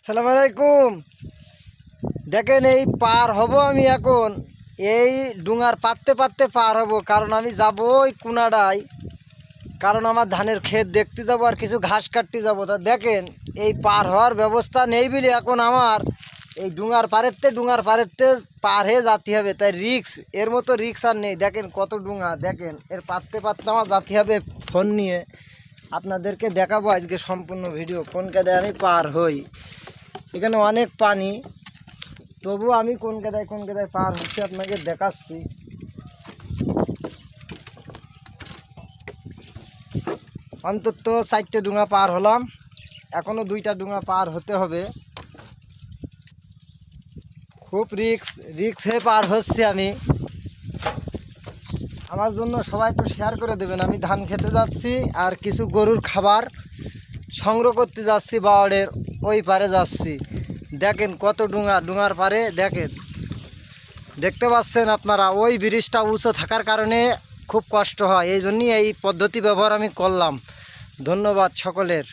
আসসালামু আলাইকুম। দেখেন এই পার হব আমি এখন এই ডুঙার পাততে পাততে পার হব, কারণ আমি যাব ওই কুনাডায়, কারণ আমার ধানের ক্ষেত দেখতে যাব আর কিছু ঘাস কাটতে যাব। তা দেখেন এই পার হওয়ার ব্যবস্থা নেই বলে এখন আমার এই ডুঙার পারেতে পার হয়ে যেতে হবে। তাই রিক্স, এর মতো রিক্স আর নেই। দেখেন কত ডুঙা, দেখেন এর পাততে পাততে আমার যেতে হবে। ফোন নিয়ে আপনাদেরকে দেখাবো আজকে সম্পূর্ণ ভিডিও কোন কাদায় আমি পার হই। এখানে অনেক পানি, তবু আমি কোন কাদায় পার হচ্ছি আপনাকে দেখাচ্ছি। অন্তত 4টে ডুঙা পার হলাম, এখনও 2টা ডুঙা পার হতে হবে। খুব রিক্স হয়ে পার হচ্ছে আমি। আমার জন্য সবাই একটু শেয়ার করে দেবেন। আমি ধান খেতে যাচ্ছি আর কিছু গরুর খাবার সংগ্রহ করতে যাচ্ছি, বাওয়াড়ের ওই পারে যাচ্ছি। দেখেন কত ডুঙার পারে দেখেন, দেখতে পাচ্ছেন আপনারা। ওই ব্রিজটা উঁচু থাকার কারণে খুব কষ্ট হয়, এই জন্যই এই পদ্ধতি ব্যবহার আমি করলাম। ধন্যবাদ সকলের।